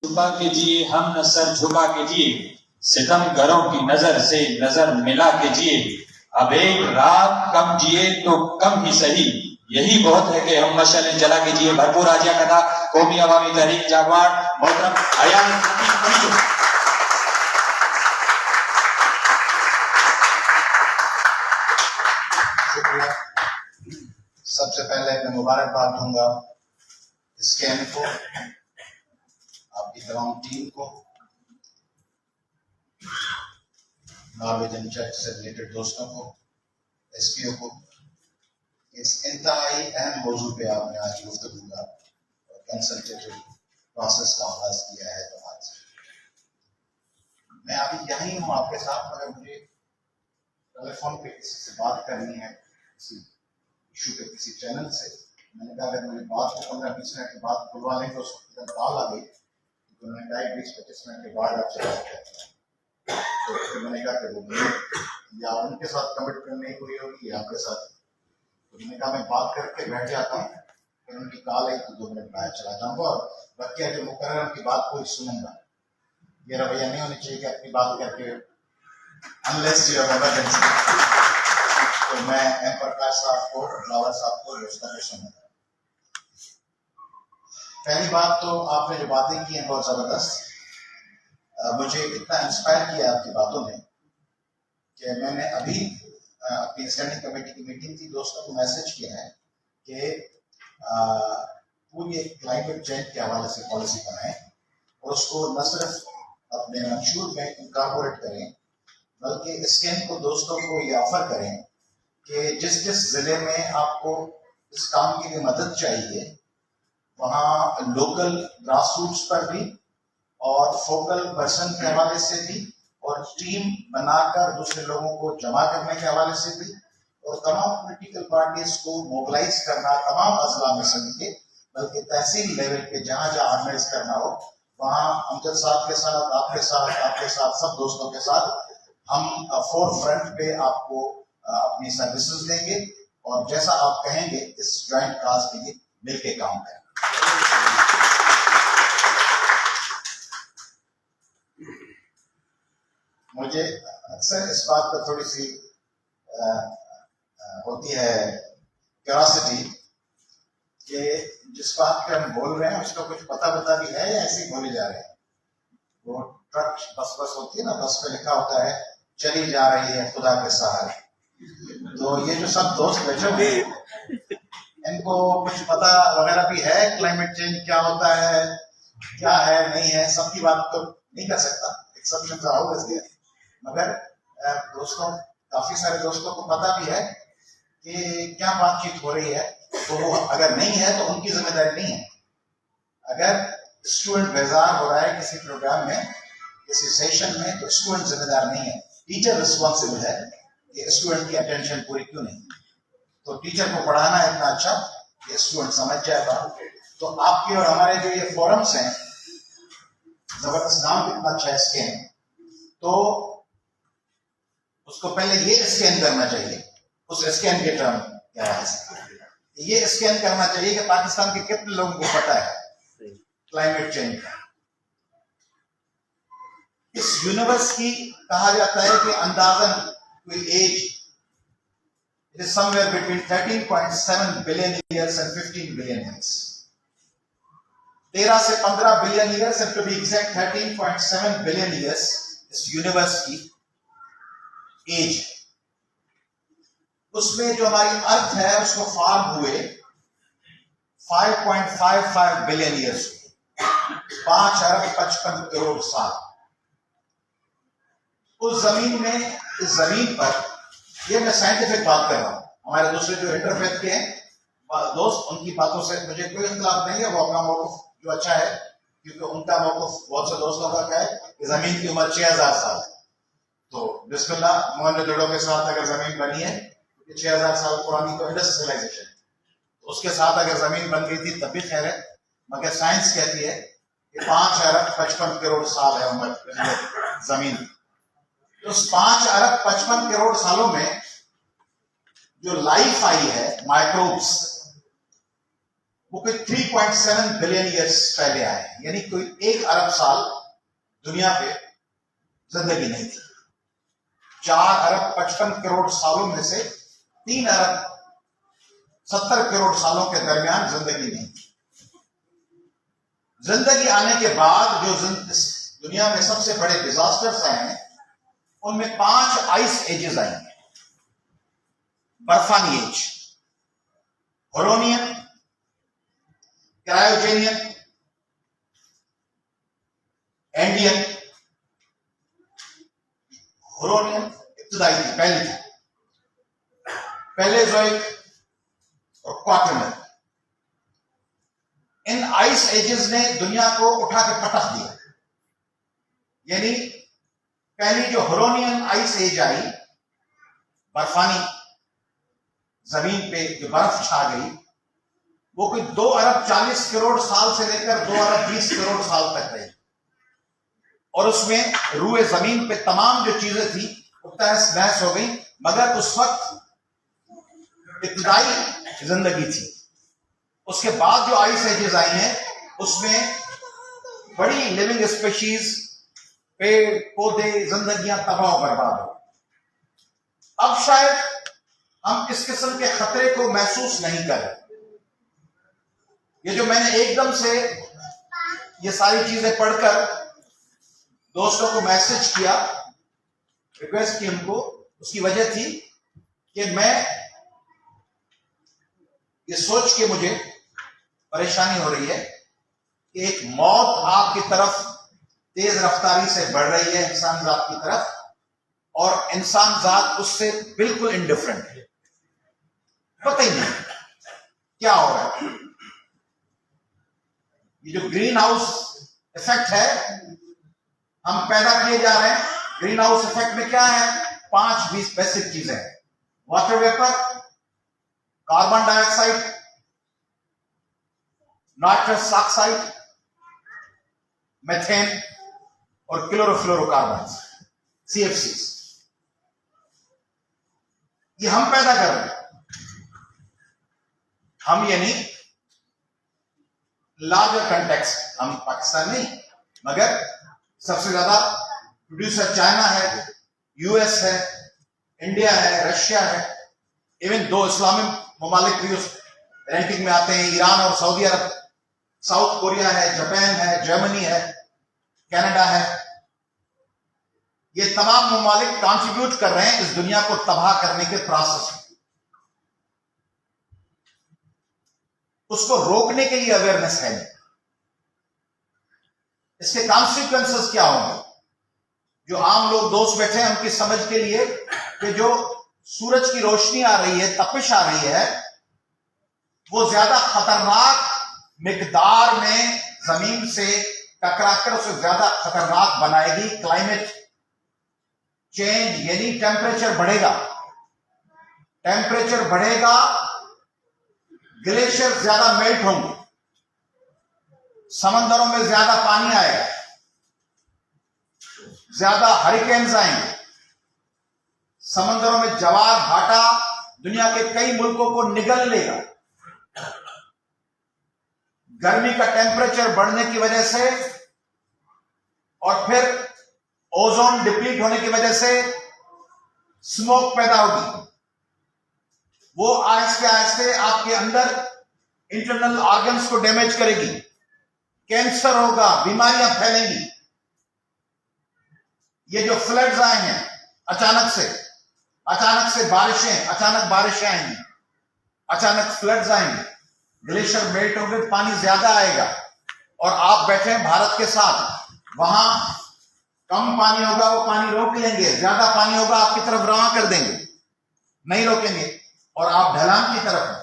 छुपा के जिए हम न सर झुका के जिए, सितम गरों की नजर से नजर मिला के जिए। अब एक रात कम जिए तो कम ही सही, यही बहुत है कि हम मशालें जला के जिए। भरपूर आजिया कदा कौमी अवामी तहरीक जागवार मोहतरम अयान शुक्रिया। सबसे पहले मैं मुबारकबाद दूंगा स्कैन को, आपकी तमाम टीम को, नॉर्वेजन चर्च से रिलेटेड दोस्तों को, एसपीओ को। इस इंतहाई अहम मौजू पे आपने आज गुफ्तगू का और कंसल्टेटिव प्रोसेस का आगाज किया है। तो आज मैं अभी यहीं हूँ आपके साथ, मगर मुझे टेलीफोन पे किसी से बात करनी है, किसी इशू पे, किसी चैनल से। मैंने कहा अगर मेरी बात को 15-20 मिनट के बाद खुलवा लें तो उसको कॉल आ गई, तो मैंने कहा 20-25 मिनट के बाद आपसे बात करते हैं। तो फिर मैंने कहा कि वो या उनके साथ कमिट करने हुई होगी या आपके साथ। तो मैंने कहा मैं बात करके बैठ जाता हूँ, फिर उनकी कॉल आई तो 2 मिनट बाद चला जाऊंगा और बाकी अगर मुकर्रर की बात कोई सुनूंगा। ये रवैया नहीं होनी चाहिए कि अपनी बात करके अनलेस यू हैव इमरजेंसी। तो मैं एम प्रकाश साहब को, रावत साहब को रोजगार सुनूंगा। पहली बात तो आपने जो बातें की हैं बहुत जबरदस्त, मुझे इतना इंस्पायर किया आपकी बातों ने कि मैंने अभी अपनी स्टैंडिंग कमेटी की मीटिंग थी, दोस्तों को मैसेज किया है कि पूरी क्लाइमेट चेंज के हवाले से पॉलिसी बनाएं और उसको न सिर्फ अपने मंशूर में इनकॉर्पोरेट करें, बल्कि स्कैन को दोस्तों को ये ऑफर करें कि जिस जिस जिले में आपको इस काम के लिए मदद चाहिए, वहाँ लोकल ग्रास रूट्स पर भी और फोकल पर्सन के हवाले से भी और टीम बनाकर दूसरे लोगों को जमा करने के हवाले से भी और तमाम पॉलिटिकल पार्टीज को मोबिलाइज करना, तमाम अजला में से मिलके, बल्कि तहसील लेवल पे जहाँ जहाँ ऑर्गेनाइज करना हो वहाँ अमजद साहब के साथ, आपके साथ सब दोस्तों के साथ हम फोर फ्रंट पे आपको अपनी सर्विसेज देंगे और जैसा आप कहेंगे इस ज्वाइंट काज के लिए मिलके काम करें। मुझे अक्सर इस बात पर थोड़ी सी होती है क्यूरियोसिटी कि जिस बात पे हम बोल रहे हैं उसका कुछ पता भी है या ऐसे ही बोले जा रहे हैं। वो ट्रक बस होती है ना, बस पे लिखा होता है चली जा रही है खुदा के सहारे। तो ये जो सब दोस्त बैठे हुए इनको कुछ पता वगैरह भी है, क्लाइमेट चेंज क्या होता है, क्या है नहीं है, सबकी बात तो नहीं कर सकता, एक्सेप्शन तो ऑलवेज देयर। मगर दोस्तों, काफी सारे दोस्तों को पता भी है कि क्या बातचीत हो रही है। तो वो अगर नहीं है तो उनकी जिम्मेदारी नहीं है। अगर स्टूडेंट बेजार हो रहा है किसी प्रोग्राम में, किसी सेशन में, तो स्टूडेंट जिम्मेदार नहीं है, टीचर रिस्पॉन्सिबल है कि स्टूडेंट की अटेंशन पूरी क्यों नहीं। तो टीचर को पढ़ाना है इतना अच्छा कि स्टूडेंट समझ जाएगा। तो आपके और हमारे जो ये फोरम्स हैं, जबरदस्त नाम कितना अच्छा स्कैन, तो उसको पहले ये स्कैन करना चाहिए। उस स्कैन के टर्म क्या है, ये स्कैन करना चाहिए कि पाकिस्तान के कितने लोगों को पता है क्लाइमेट चेंज का। इस यूनिवर्स की कहा जाता है कि अंदाजन कोई age it is somewhere between 13.7 billion years and 15 billion years. 13 से 15 billion years, to be exact 13.7 billion years इस यूनिवर्स की एज। उसमें जो हमारी अर्थ है उसको फॉर्म हुए 5.55 बिलियन ईयर्स, 5 अरब 55 करोड़ साल। उस जमीन में, इस जमीन पर, ये मैं साइंटिफिक बात कर रहा हूं, हमारे दूसरे जो इंटरफेथ के हैं दोस्त, उनकी बातों से मुझे कोई इख्तिलाफ नहीं है, वो अपना मौक़िफ़ जो अच्छा है, क्योंकि उनका मौक़िफ़ बहुत से दोस्तों का क्या है कि जमीन की उम्र 6000 साल है। तो बिस्मिल्लाह, मोहनजोदड़ो के साथ अगर जमीन बनी है, 6000 साल पुरानी तो इंडस सिविलाइजेशन, उसके साथ अगर जमीन बन गई थी तब भी खैर है। मगर साइंस कहती है कि 5 अरब 55 करोड़ साल है उम्र जमीन। तो 5 अरब 55 करोड़ सालों में जो लाइफ आई है, माइक्रोब्स, वो कोई 3.7 बिलियन ईयर्स पहले आए, यानी कोई 1 अरब साल दुनिया पे जिंदगी नहीं थी। 4 अरब 55 करोड़ सालों में से 3 अरब 70 करोड़ सालों के दरमियान जिंदगी नहीं थी। जिंदगी आने के बाद जो दुनिया में सबसे बड़े डिजास्टर्स आए हैं, उनमें 5 आइस एजेस आई हैं। बर्फानी एज, होरोनियन, क्रायोजेनियन, एंडियन। होरोनियन इब्तदाई थी, पहली थी, पैलेजोइक और क्वार्टरनर। इन आइस एजेस ने दुनिया को उठा के पटक दिया। यानी पहली जो होरोनियन आइस एज आई, बर्फानी जमीन पे जो बर्फ छा गई, वो कोई 2 अरब 40 करोड़ साल से लेकर 2 अरब 20 करोड़ साल तक रही, और उसमें रूए जमीन पे तमाम जो चीजें थी वो तहस नहस हो गई। मगर उस वक्त इब्तदाई जिंदगी थी। उसके बाद जो आइस एजेस आई हैं, उसमें बड़ी लिविंग स्पीशीज, पेड़ पौधे, जिंदगियां तबाह बर्बाद हो। अब शायद हम इस किस्म के खतरे को महसूस नहीं कर रहे। ये जो मैंने एकदम से ये सारी चीजें पढ़कर दोस्तों को मैसेज किया, रिक्वेस्ट की उनको, उसकी वजह थी कि मैं ये सोच के मुझे परेशानी हो रही है कि एक मौत आपकी तरफ तेज रफ्तारी से बढ़ रही है इंसान जात की तरफ, और इंसान जात उससे बिल्कुल इंडिफरेंट है। पता ही नहीं क्या हो रहा है। ये जो ग्रीन हाउस इफेक्ट है, हम पैदा किए जा रहे हैं। ग्रीन हाउस इफेक्ट में क्या है? 5 बेसिक चीजें हैं। Water vapour, carbon dioxide, nitrous oxide, methane और क्लोरोफ्लोरोकार्बन, CFC। ये हम पैदा कर रहे हैं। हम यानी लार्जर कंटेक्स्ट, हम पाकिस्तान नहीं, मगर सबसे ज्यादा प्रोड्यूसर चाइना है, US है, इंडिया है, रशिया है, इवन 2 इस्लामिक ममालिक भी उस रैंकिंग में आते हैं, ईरान और सऊदी अरब, साउथ कोरिया है, जापान है, जर्मनी है, कनाडा है। ये तमाम ममालिक कंट्रीब्यूट कर रहे हैं इस दुनिया को तबाह करने के प्रोसेस में। उसको रोकने के लिए अवेयरनेस है नहीं। इसके कॉन्सिक्वेंसेस क्या होंगे? जो आम लोग दोस्त बैठे हैं उनकी समझ के लिए, कि जो सूरज की रोशनी आ रही है, तपिश आ रही है, वो ज्यादा खतरनाक मिकदार में जमीन से टकराकर उसे ज्यादा खतरनाक बनाएगी। क्लाइमेट चेंज यानी टेम्परेचर बढ़ेगा। टेम्परेचर बढ़ेगा, ग्लेशियर ज्यादा मेल्ट होंगे, समंदरों में ज्यादा पानी आएगा, ज्यादा हरिकेन्स आएंगे, समंदरों में ज्वार भाटा दुनिया के कई मुल्कों को निगल लेगा। गर्मी का टेम्परेचर बढ़ने की वजह से और फिर ओजोन डिप्लीट होने की वजह से स्मोक पैदा होगी। वो आहिस्ते आहिस्ते आपके अंदर इंटरनल ऑर्गन्स को डैमेज करेगी, कैंसर होगा, बीमारियां फैलेंगी। ये जो फ्लड्स आए हैं अचानक से बारिशें, अचानक बारिशें आएंगी, अचानक फ्लड्स आएंगे, ग्लेशियर मेल्ट होंगे, पानी ज्यादा आएगा, और आप बैठे हैं भारत के साथ, वहां कम पानी होगा, वो पानी रोक लेंगे, ज्यादा पानी होगा आपकी तरफ रवाना कर देंगे, नहीं रोकेंगे, और आप ढलान की तरफ हैं,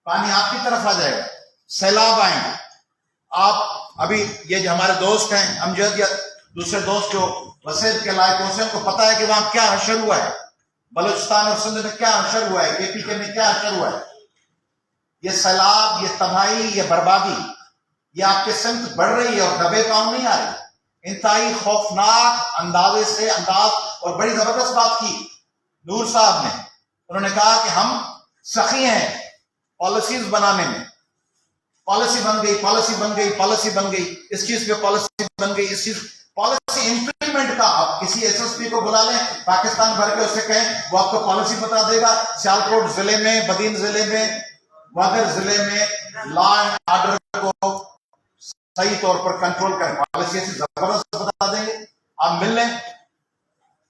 पानी आपकी तरफ आ जाएगा, सैलाब आएंगे। आप अभी ये जो हमारे दोस्त हैं अमजद या दूसरे दोस्त जो वसेब के लायक हो, उनको पता है कि वहां क्या हशर हुआ है, बलूचिस्तान और सिंध में क्या हशर हुआ है, KPK में क्या हशर हुआ है। ये सैलाब, ये तबाही, ये बर्बादी, ये आपके सिमत बढ़ रही है और दबे पांव नहीं आ रही। इंतहाई खौफनाक अंदाज और बड़ी जबरदस्त बात की नूर साहब ने। उन्होंने कहा कि हम सखी हैं पॉलिसीज बनाने में, पॉलिसी बन गई, पॉलिसी बन गई, पॉलिसी बन गई, इस चीज पे पॉलिसी बन गई, इस चीज पॉलिसी इंप्लीमेंट का आप किसी एसएसपी को बुला लें पाकिस्तान भर के, उससे कहें वो आपको पॉलिसी बता देगा। सियालकोट जिले में, बदीन जिले में, ग्वादर जिले में लॉ एंड ऑर्डर को सही तौर पर कंट्रोल करें, पॉलिसी ऐसी जबरदस्त बता देंगे। आप मिल लें,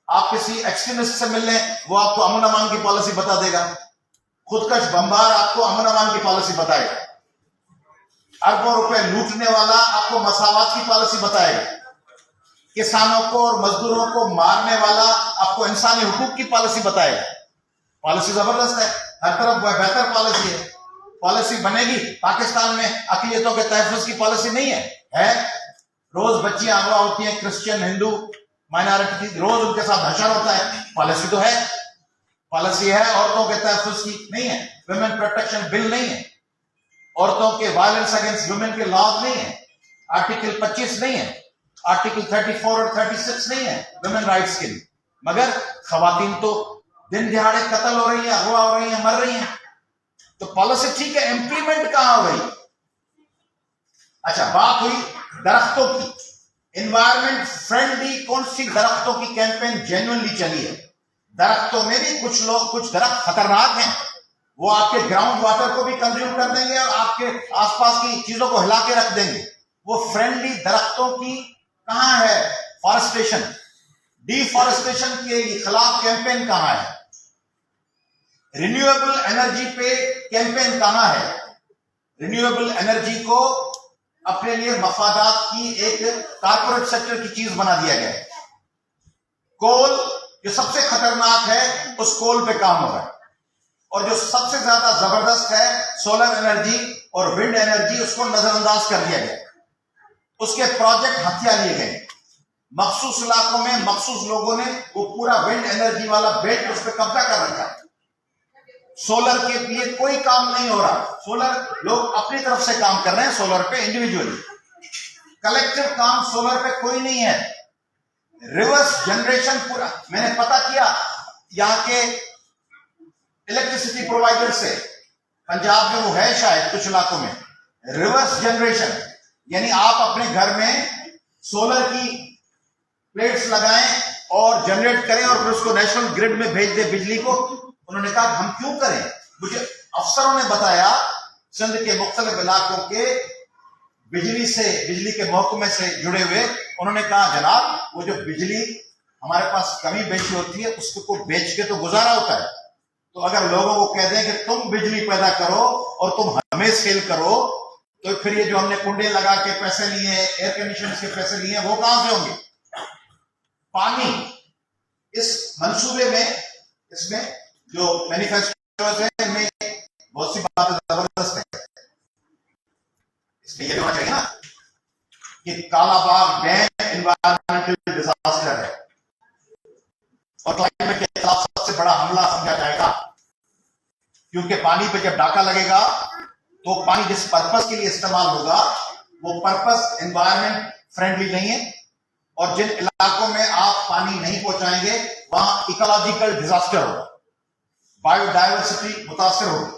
आप किसी एक्सट्रीमिस्ट से मिल लें, वो आपको अमन अमान की पॉलिसी बता देगा। खुदकश बमबार आपको अमन अमान की पॉलिसी बताएगा। अरबों रुपए लूटने वाला आपको मसावात की पॉलिसी बताएगा। किसानों को और मजदूरों को मारने वाला आपको इंसानी हुकूक की पॉलिसी बताएगा। पॉलिसी जबरदस्त है, हर तरफ बेहतर पॉलिसी है। पॉलिसी बनेगी। पाकिस्तान में अक़लियतों के तहफ़्फ़ुज़ की पॉलिसी नहीं है? रोज बच्चियां अगवा होती हैं, क्रिश्चियन, हिंदू माइनॉरिटी की, रोज उनके साथ हशर होता है। पॉलिसी तो है, पॉलिसी है, औरतों के तहफ़्फ़ुज़ की नहीं है। वुमेन प्रोटेक्शन बिल नहीं है, औरतों के वायलेंस अगेंस्ट वुमेन के लॉज नहीं है, आर्टिकल 25 नहीं है, आर्टिकल 34 और 36 नहीं है वुमेन राइट्स के लिए। मगर खवातीन तो दिन दिहाड़े कत्ल हो रही है, अगवा हो रही है, मर रही हैं। तो पॉलिसी ठीक है, इंप्लीमेंट कहां हो रही? अच्छा, बात हुई दरख्तों की। एनवायरमेंट फ्रेंडली कौन सी दरख्तों की कैंपेन जेन्युइनली चली है? दरख्तों में भी कुछ दरख्त खतरनाक हैं, वो आपके ग्राउंड वाटर को भी कंज्यूम कर देंगे और आपके आसपास की चीजों को हिला के रख देंगे। वो फ्रेंडली दरख्तों की कहां है फॉरेस्टेशन? डिफॉरेस्टेशन के खिलाफ कैंपेन कहां है? रिन्यूएबल एनर्जी पे कैंपेन कहां है? रिन्यूएबल एनर्जी को अपने लिए मफादात की एक कारपोरेट सेक्टर की चीज बना दिया गया है। कोल जो सबसे खतरनाक है, उस कोल पे काम हो रहा है। और जो सबसे ज्यादा जबरदस्त है, सोलर एनर्जी और विंड एनर्जी, उसको नजरअंदाज कर दिया गया। उसके प्रोजेक्ट हथिया लिए गए। मखसूस इलाकों में मखसूस लोगों ने वो पूरा विंड एनर्जी वाला बेल्ट उस पर कब्जा कर रखा है। सोलर के लिए कोई काम नहीं हो रहा। सोलर लोग अपनी तरफ से काम कर रहे हैं, सोलर पे इंडिविजुअली। कलेक्टिव काम सोलर पे कोई नहीं है। रिवर्स जनरेशन पूरा मैंने पता किया यहां के इलेक्ट्रिसिटी प्रोवाइडर से, पंजाब में वो है शायद कुछ इलाकों में। रिवर्स जनरेशन यानी आप अपने घर में सोलर की प्लेट्स लगाएं और जनरेट करें और फिर उसको नेशनल ग्रिड में भेज दे बिजली को। उन्होंने कहा हम क्यों करें? मुझे अफसरों ने बताया, सिंध के मुख्तलिफ इलाकों के बिजली के महकमे से जुड़े हुए, उन्होंने कहा जनाब वो जो बिजली हमारे पास कमी बेची होती है उसको बेच के तो गुजारा होता है। तो अगर लोगों को कह दें कि तुम बिजली पैदा करो और तुम हमें सेल करो, तो फिर ये जो हमने कुंडे लगा के पैसे लिए, एयर कंडीशनर्स के पैसे लिए, वो कहां से होंगे? पानी इस मंसूबे में, इसमें जो मैनिफेस्टो है, इनमें बहुत सी बातें जबरदस्त है। इसमें यह होना चाहिए ना कि कालाबाग डैम एनवायरमेंटल डिजास्टर है और क्लाइमेट के खिलाफ सबसे बड़ा हमला समझा जाएगा, क्योंकि पानी पे जब डाका लगेगा तो पानी जिस पर्पस के लिए इस्तेमाल होगा वो पर्पस एनवायरमेंट फ्रेंडली नहीं है। और जिन इलाकों में आप पानी नहीं पहुंचाएंगे वहां इकोलॉजिकल डिजास्टर होगा, बायोडायवर्सिटी मुतासर होगी,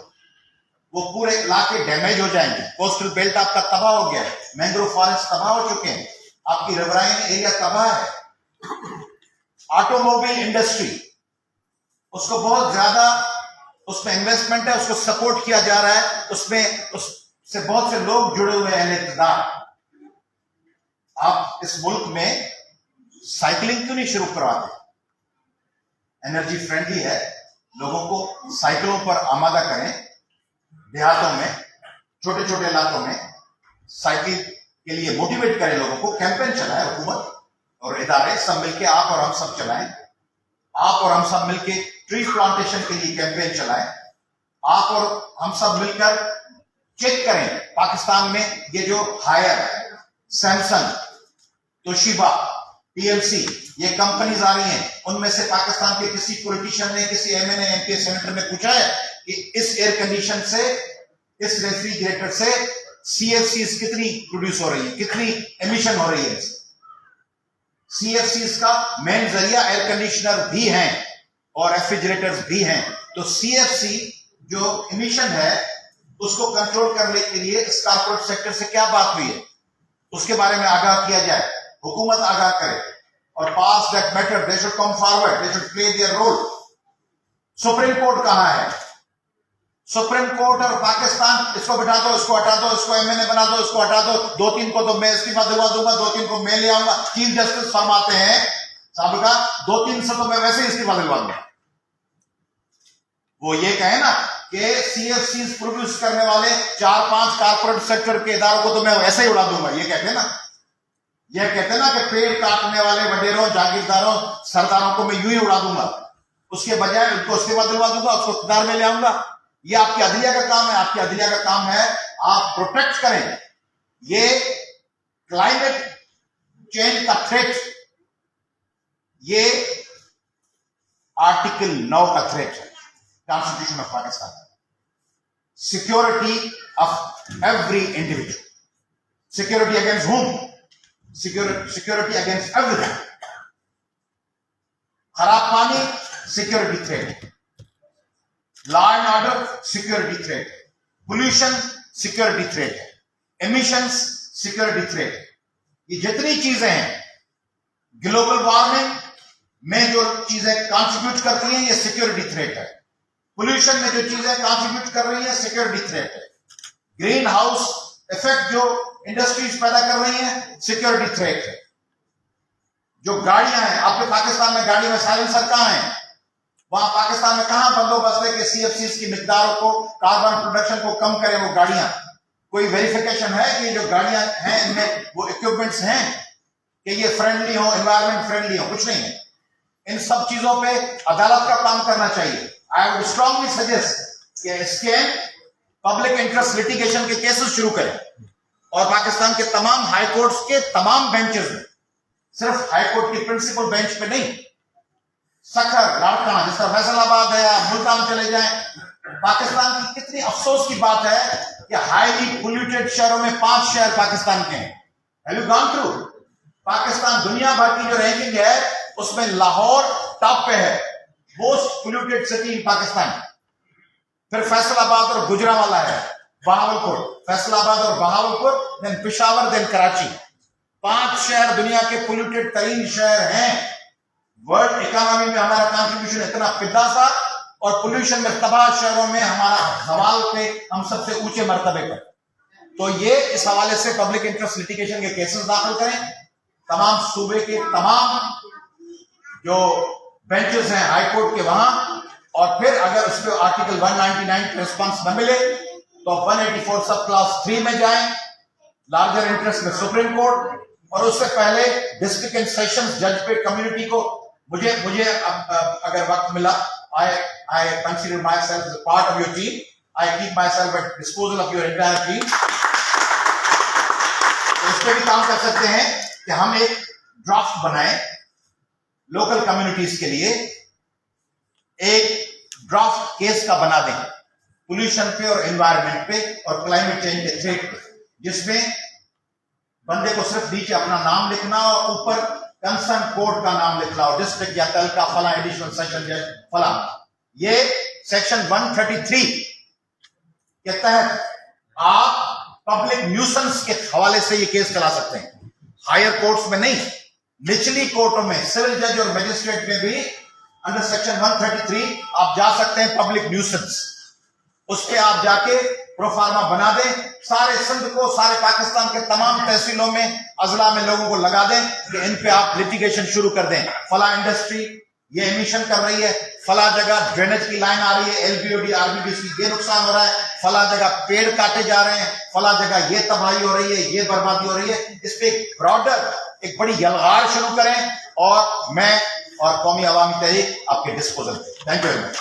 वो पूरे इलाके डैमेज हो जाएंगे। कोस्टल बेल्ट आपका तबाह हो गया है, मैंग्रोव फॉरेस्ट तबाह हो चुके हैं, आपकी रिवराइन एरिया तबाह है। ऑटोमोबाइल इंडस्ट्री, उसको बहुत ज्यादा उसमें इन्वेस्टमेंट है, उसको सपोर्ट किया जा रहा है, उससे बहुत से लोग जुड़े हुए हैं इक़्तिदार। आप इस मुल्क में साइकिलिंग क्यों नहीं शुरू करवाते? एनर्जी फ्रेंडली है, लोगों को साइकिलों पर आमादा करें। देहातों में, छोटे छोटे इलाकों में साइकिल के लिए मोटिवेट करें लोगों को। कैंपेन चलाए हुकूमत और इदारे सब मिलकर, आप और हम सब चलाएं। आप और हम सब मिलकर ट्री प्लांटेशन के लिए कैंपेन चलाएं। आप और हम सब मिलकर चेक करें पाकिस्तान में ये जो हायर, सैमसंग, तोशिबा, टीएलसी, ये कंपनीज आ रही हैं, उनमें से पाकिस्तान के किसी पॉलिटिशियन ने, किसी एमएनए, एमपी, सेनेटर ने पूछा है कि इस एयर कंडीशन से, इस रेफ्रिजरेटर से सीएफसीज कितनी प्रोड्यूस हो रही है, कितनी एमिशन हो रही है? सीएफसीज का मेन जरिया एयर कंडीशनर भी हैं और रेफ्रिजरेटर्स भी हैं। तो सीएफसी जो एमिशन है उसको कंट्रोल करने के लिए इस कारपोरेट सेक्टर से क्या बात हुई है उसके बारे में आगाह किया जाए, हुकूमत आगाह करे, और pass that matter they should come forward, they should play their role. Supreme court कहां है? सुप्रीम कोर्ट और पाकिस्तान, इसको बिठा दो, इसको हटा दो, इसको एमएनए बना दो, इसको हटा दो, 2-3 को तो मैं इस्तीफा दिलवा दूंगा, 2-3 को मैं ले आऊंगा। चीफ जस्टिस फरमाते हैं साहब का 2-3 से तो मैं वैसे ही इस्तीफा दिलवा दूंगा। वो ये कहे ना कि सीएफसीज प्रोड्यूस करने वाले 4-5 कारपोरेट सेक्टर के इदारों को तो मैं ऐसे ही उड़ा दूंगा, ये कहते हैं ना। ये कहते हैं ना कि पेड़ काटने वाले वडेरों, जागीरदारों, सरदारों को मैं यूं ही उड़ा दूंगा, उसके बजाय उनको इस्तीफा दिलवा दूंगा, उसको इख्तियार में ले आऊंगा। ये आपकी अदलिया का काम है। आपकी अदलिया का काम है आप प्रोटेक्ट करें। ये क्लाइमेट चेंज का थ्रेट, ये आर्टिकल 9 का थ्रेट है constitution of Pakistan. Security of every individual, security against whom, security against everything. खराब पानी security threat, law and order security threat, pollution security threat, emissions security threat. ये जितनी चीजें हैं ग्लोबल वार्मिंग में जो चीजें कंट्रीब्यूट करती हैं, ये सिक्योरिटी थ्रेट है। पोल्यूशन में जो चीजें कंट्रीब्यूट कर रही है, सिक्योरिटी थ्रेट है। ग्रीन हाउस इफेक्ट जो इंडस्ट्रीज पैदा कर रही हैं, सिक्योरिटी थ्रेट है। जो गाड़ियां हैं, आपके पाकिस्तान में गाड़ी में साइलेंसर कहां है? वहां पाकिस्तान में कहां बंदोबस्त है कि सीएफसीज की मिकदारों को, कार्बन प्रोडक्शन को कम करें वो गाड़ियां? कोई वेरिफिकेशन है कि जो गाड़ियां हैं इनमें वो इक्विपमेंट्स हैं कि ये फ्रेंडली हो, एनवायरमेंट फ्रेंडली हो? कुछ नहीं है। इन सब चीजों पे अदालत का काम करना चाहिए। आई वुड स्ट्रांगली सजेस्ट कि इसके पब्लिक इंटरेस्ट लिटिगेशन के केसेस शुरू करें, और पाकिस्तान के तमाम हाई कोर्ट्स के तमाम बेंचेस में, सिर्फ हाई कोर्ट की प्रिंसिपल बेंच पे नहीं, सखर, लाड़काना, जिस तरह फैसलाबाद है या मुल्तान चले जाएं। पाकिस्तान की कितनी अफसोस की बात है कि हाईली पोल्यूटेड शहरों में 5 शहर पाकिस्तान के हैं। Have you gone through? Pakistan दुनिया भर की जो रैंकिंग है उसमें लाहौर टॉप पे है, most polluted city in Pakistan. फिर फैसलाबाद और गुजरांवाला है, बहावलपुर, फैसलाबाद और बहावलपुर, देन पेशावर, देन कराची। 5 शहर दुनिया के पोल्यूटेड तरीन शहर हैं। वर्ल्ड इकोनॉमी में हमारा कंट्रीब्यूशन इतना पिद्दा सा, और पोल्यूशन में तबाह शहरों में हमारा सवाल पे हम सबसे ऊंचे मर्तबे पर। तो ये इस हवाले से पब्लिक इंटरेस्ट लिटिगेशन के केसेस दाखिल करें, तमाम सूबे के तमाम जो बेंचेस हैं हाई कोर्ट के वहां, और फिर अगर उस पर आर्टिकल 199 का रिस्पॉन्स न मिले तो 184 सब क्लास 3 में जाएं, लार्जर इंटरेस्ट में सुप्रीम कोर्ट, और उससे पहले डिस्ट्रिक्ट एंड सेशंस जज पे कम्युनिटी को। मुझे अगर वक्त मिला, I consider myself as a part of your team. I keep myself at disposal of your entire team. तो इस पे भी काम कर सकते हैं कि हम एक ड्राफ्ट बनाएं लोकल कम्युनिटीज के लिए, एक ड्राफ्ट केस का बना दें पोल्यूशन पे और एनवायरनमेंट पे और क्लाइमेट चेंज के थ्रेट पे, जिसमें बंदे को सिर्फ नीचे अपना नाम लिखना और ऊपर कंसर्न कोर्ट का नाम लिखना हो, डिस्ट्रिक्ट या तहलका फला, एडिशनल सेशन जज फला। ये सेक्शन 133 के तहत आप पब्लिक न्यूसेंस के हवाले से ये केस चला सकते हैं। हायर कोर्ट्स में नहीं, निचली कोर्टों में, सिविल जज और मजिस्ट्रेट में भी अंडर सेक्शन 133 आप जा सकते हैं पब्लिक न्यूसेंस। उसके आप जाके प्रोफार्मा बना दें, सारे सिंध को, सारे पाकिस्तान के तमाम तहसीलों में, अजला में लोगों को लगा दें कि इन पे आप लिटिगेशन शुरू कर दें। फला इंडस्ट्री ये एमिशन कर रही है, फला जगह ड्रेनेज की लाइन आ रही है, एलबीओडी आरबीडीसी ये नुकसान हो रहा है, फला जगह पेड़ काटे जा रहे हैं, फला जगह ये तबाही हो रही है, ये बर्बादी हो रही है। इस पे एक ब्रॉडर, एक बड़ी यलगार शुरू करें, और मैं और कौमी अवामी तहरीक आपके डिस्पोजल पे। Thank you very much.